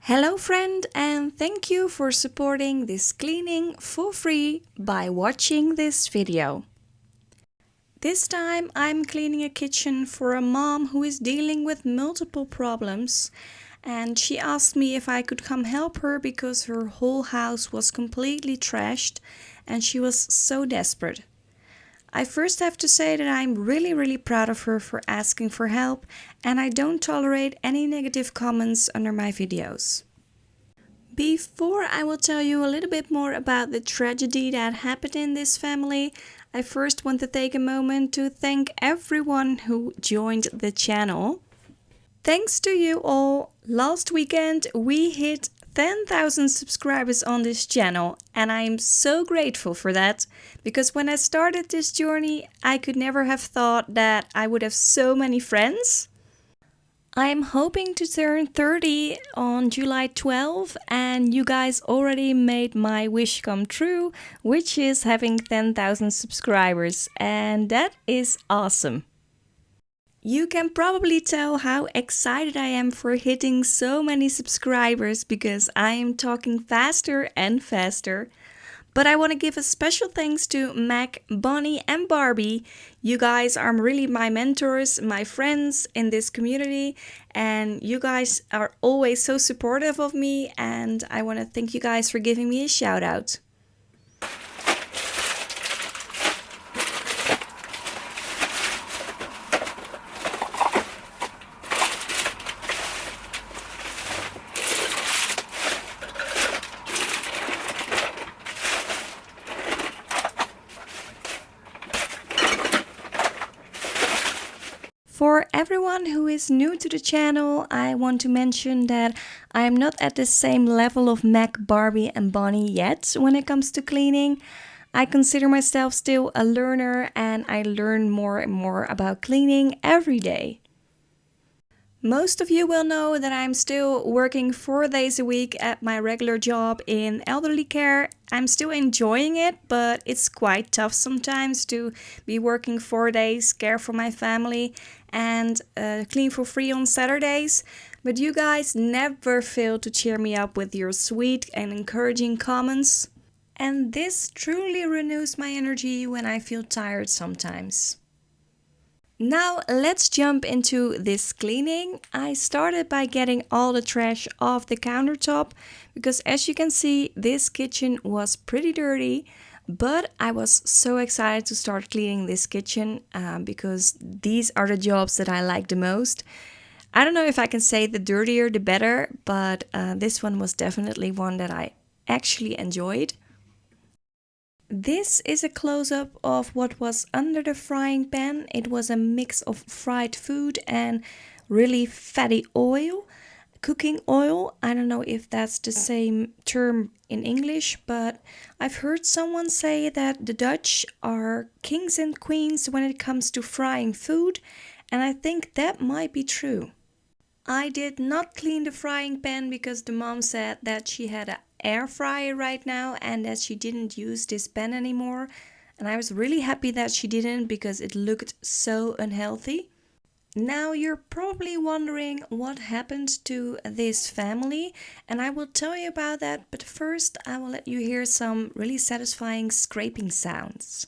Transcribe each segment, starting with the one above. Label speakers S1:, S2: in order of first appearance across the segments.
S1: Hello friend, and thank you for supporting this cleaning for free by watching this video. This time I'm cleaning a kitchen for a mom who is dealing with multiple problems, and she asked me if I could come help her because her whole house was completely trashed and she was so desperate. I first have to say that I'm really proud of her for asking for help, and I don't tolerate any negative comments under my videos. Before I will tell you a little bit more about the tragedy that happened in this family, I first want to take a moment to thank everyone who joined the channel. Thanks to you all, last weekend we hit 10,000 subscribers on this channel, and I am so grateful for that, because when I started this journey I could never have thought that I would have so many friends. I'm hoping to turn 30 on July 12, and you guys already made my wish come true, which is having 10,000 subscribers, and that is awesome. You can probably tell how excited I am for hitting so many subscribers because I am talking faster and faster. But I want to give a special thanks to Mac, Bonnie and Barbie. You guys are really my mentors, my friends in this community, and you guys are always so supportive of me, and I want to thank you guys for giving me a shout out. For everyone who is new to the channel, I want to mention that I am not at the same level of Mac, Barbie and Bonnie yet when it comes to cleaning. I consider myself still a learner, and I learn more and more about cleaning every day. Most of you will know that I'm still working 4 days a week at my regular job in elderly care. I'm still enjoying it, but it's quite tough sometimes to be working 4 days, care for my family, and clean for free on Saturdays. But you guys never fail to cheer me up with your sweet and encouraging comments. And this truly renews my energy when I feel tired sometimes. Now let's jump into this cleaning. I started by getting all the trash off the countertop because, as you can see, this kitchen was pretty dirty, but I was so excited to start cleaning this kitchen because these are the jobs that I like the most. I don't know if I can say the dirtier the better, but this one was definitely one that I actually enjoyed. This is a close-up of what was under the frying pan. It was a mix of fried food and really fatty oil, cooking oil. I don't know if that's the same term in English, but I've heard someone say that the Dutch are kings and queens when it comes to frying food, and I think that might be true. I did not clean the frying pan because the mom said that she had an air fryer right now and that she didn't use this pan anymore. And I was really happy that she didn't because it looked so unhealthy. Now you're probably wondering what happened to this family, and I will tell you about that, but first I will let you hear some really satisfying scraping sounds.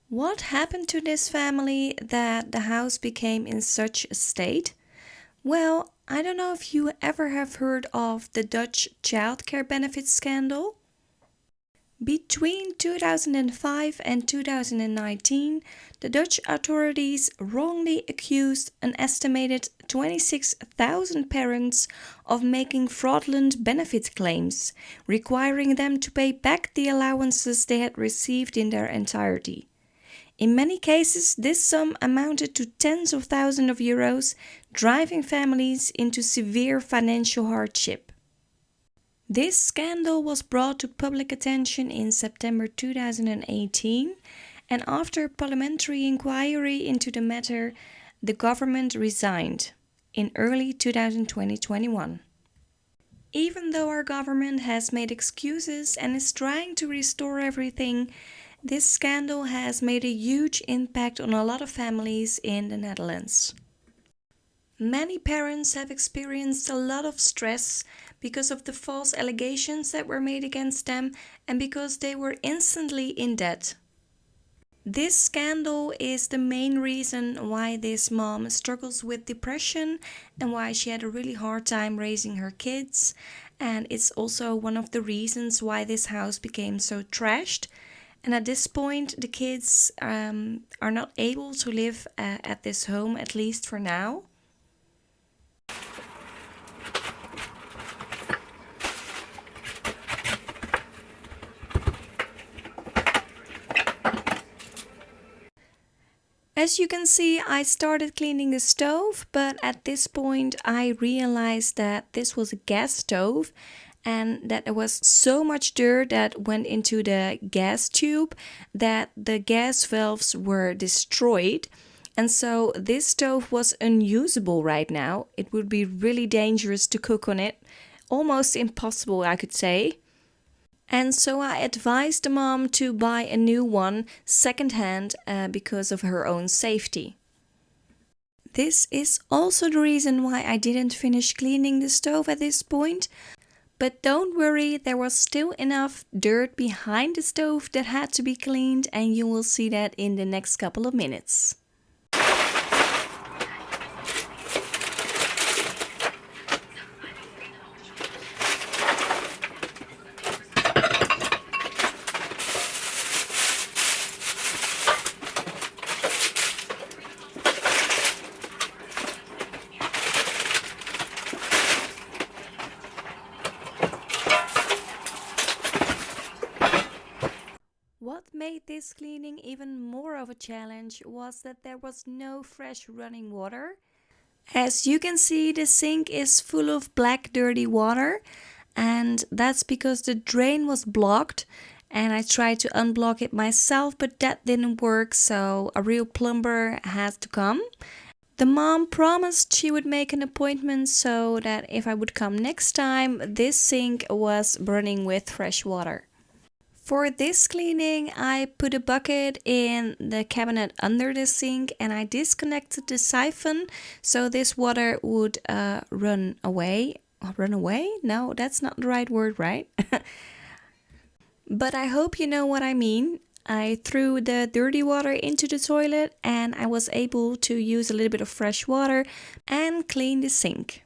S1: What happened to this family that the house became in such a state? Well, I don't know if you ever have heard of the Dutch childcare benefits scandal. Between 2005 and 2019, the Dutch authorities wrongly accused an estimated 26,000 parents of making fraudulent benefit claims, requiring them to pay back the allowances they had received in their entirety. In many cases, this sum amounted to tens of thousands of euros, driving families into severe financial hardship. This scandal was brought to public attention in September 2018, and after parliamentary inquiry into the matter, the government resigned in early 2021. Even though our government has made excuses and is trying to restore everything, this scandal has made a huge impact on a lot of families in the Netherlands. Many parents have experienced a lot of stress because of the false allegations that were made against them and because they were instantly in debt. This scandal is the main reason why this mom struggles with depression and why she had a really hard time raising her kids. And it's also one of the reasons why this house became so trashed. And at this point, the kids are not able to live at this home, at least for now. As you can see, I started cleaning the stove, but at this point I realized that this was a gas stove and that there was so much dirt that went into the gas tube that the gas valves were destroyed. And so this stove was unusable right now. It would be really dangerous to cook on it, almost impossible, I could say. And so I advised the mom to buy a new one secondhand because of her own safety. This is also the reason why I didn't finish cleaning the stove at this point. But don't worry, there was still enough dirt behind the stove that had to be cleaned, and you will see that in the next couple of minutes. What made this cleaning even more of a challenge was that there was no fresh running water. As you can see, the sink is full of black dirty water, and that's because the drain was blocked, and I tried to unblock it myself, but that didn't work, so a real plumber had to come. The mom promised she would make an appointment so that if I would come next time, this sink was running with fresh water. For this cleaning, I put a bucket in the cabinet under the sink and I disconnected the siphon so this water would run away. Run away? No, that's not the right word, right? But I hope you know what I mean. I threw the dirty water into the toilet and I was able to use a little bit of fresh water and clean the sink.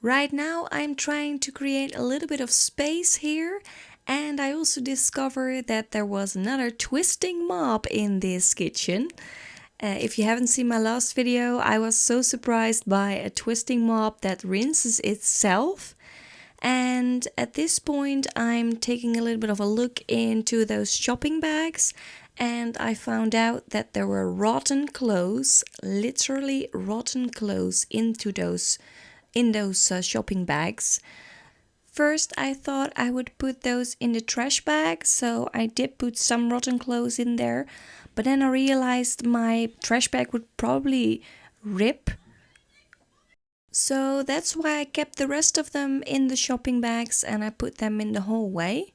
S1: Right now I'm trying to create a little bit of space here, and I also discovered that there was another twisting mop in this kitchen. If you haven't seen my last video, I was so surprised by a twisting mop that rinses itself. And at this point I'm taking a little bit of a look into those shopping bags, and I found out that there were rotten clothes, literally rotten clothes in those shopping bags. First I thought I would put those in the trash bag, so I did put some rotten clothes in there, but then I realized my trash bag would probably rip. So that's why I kept the rest of them in the shopping bags and I put them in the hallway.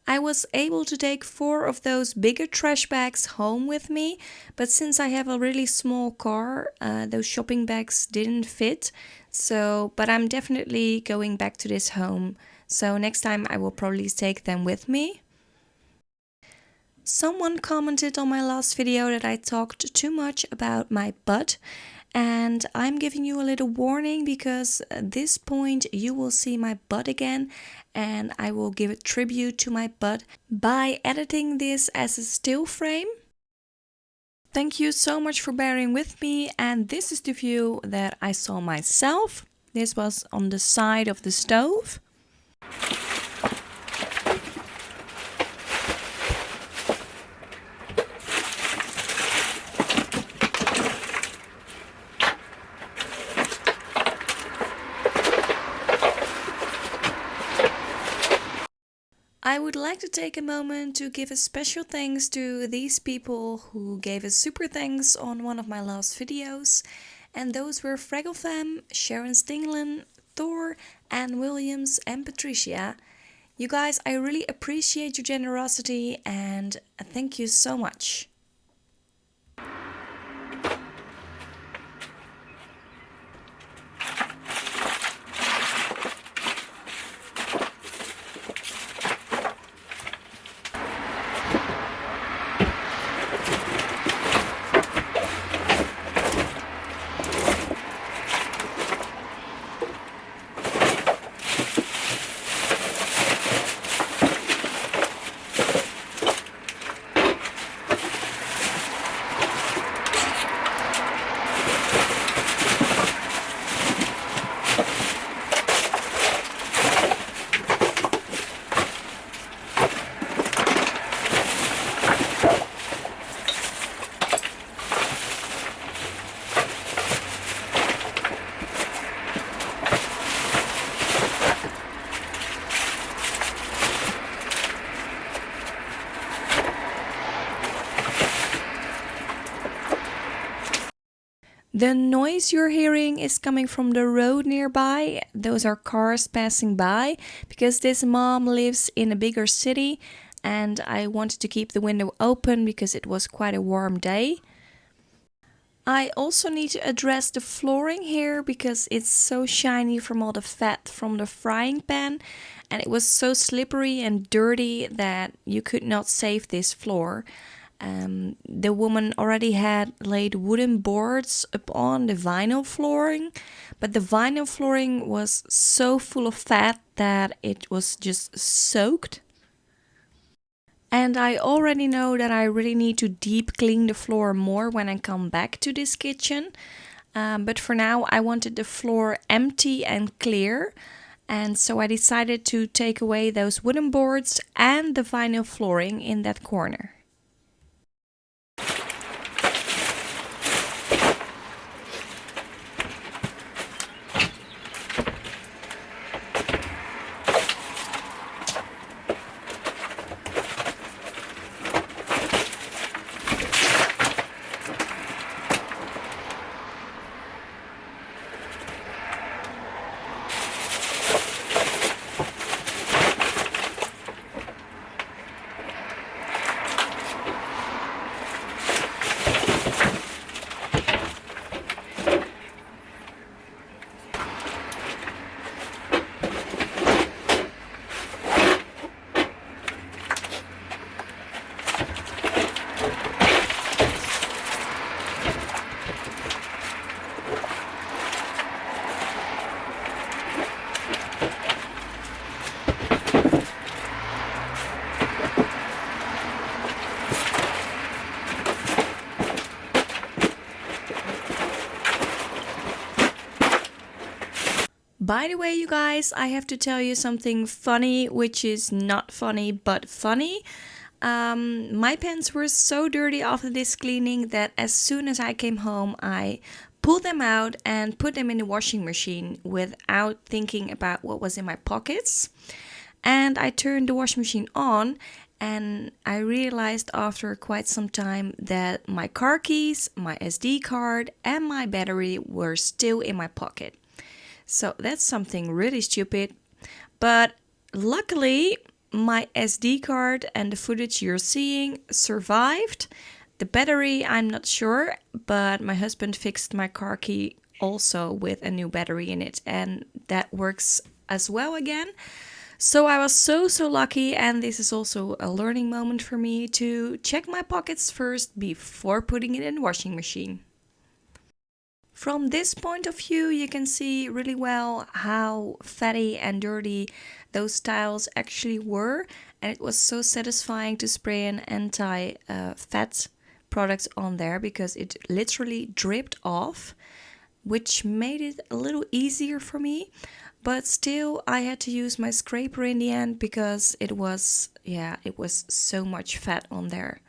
S1: I was able to take 4 of those bigger trash bags home with me, but since I have a really small car, those shopping bags didn't fit. But I'm definitely going back to this home. So next time I will probably take them with me. Someone commented on my last video that I talked too much about my butt, and I'm giving you a little warning because at this point you will see my butt again, and I will give a tribute to my butt by editing this as a still frame. Thank you so much for bearing with me, and this is the view that I saw myself. This was on the side of the stove. I would like to take a moment to give a special thanks to these people who gave a super thanks on one of my last videos. And those were Fragglefam, Sharon Stinglen, Thor, Anne Williams and Patricia. You guys, I really appreciate your generosity and thank you so much. The noise you're hearing is coming from the road nearby. Those are cars passing by because this mom lives in a bigger city and I wanted to keep the window open because it was quite a warm day. I also need to address the flooring here because it's so shiny from all the fat from the frying pan, and it was so slippery and dirty that you could not save this floor. The woman already had laid wooden boards upon the vinyl flooring, but the vinyl flooring was so full of fat that it was just soaked. And I already know that I really need to deep clean the floor more when I come back to this kitchen. But for now I wanted the floor empty and clear. And so I decided to take away those wooden boards and the vinyl flooring in that corner. By the way, you guys, I have to tell you something funny, which is not funny, but funny. My pants were so dirty after this cleaning that as soon as I came home, I pulled them out and put them in the washing machine without thinking about what was in my pockets. And I turned the washing machine on and I realized after quite some time that my car keys, my SD card and my battery were still in my pocket. So that's something really stupid. But luckily, my SD card and the footage you're seeing survived. The battery, I'm not sure, but my husband fixed my car key also with a new battery in it, and that works as well again. So I was so lucky, and this is also a learning moment for me to check my pockets first before putting it in the washing machine. From this point of view, you can see really well how fatty and dirty those tiles actually were, and it was so satisfying to spray an anti-fat product on there because it literally dripped off, which made it a little easier for me. But still, I had to use my scraper in the end because it was so much fat on there.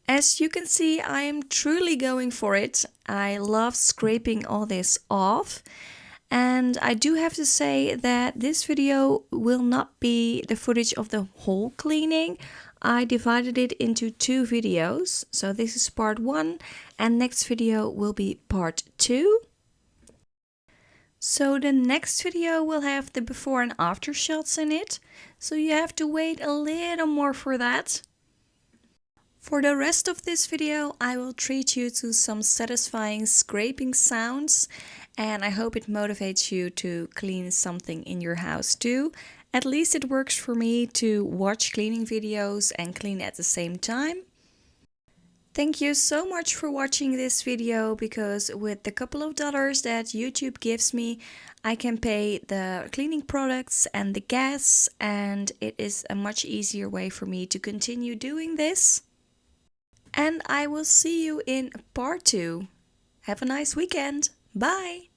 S1: As you can see, I am truly going for it. I love scraping all this off. And I do have to say that this video will not be the footage of the whole cleaning. I divided it into 2 videos. So this is part 1 and next video will be part 2. So the next video will have the before and after shots in it. So you have to wait a little more for that. For the rest of this video, I will treat you to some satisfying scraping sounds, and I hope it motivates you to clean something in your house too. At least it works for me to watch cleaning videos and clean at the same time. Thank you so much for watching this video, because with the couple of dollars that YouTube gives me, I can pay the cleaning products and the gas, and it is a much easier way for me to continue doing this. And I will see you in part 2. Have a nice weekend. Bye!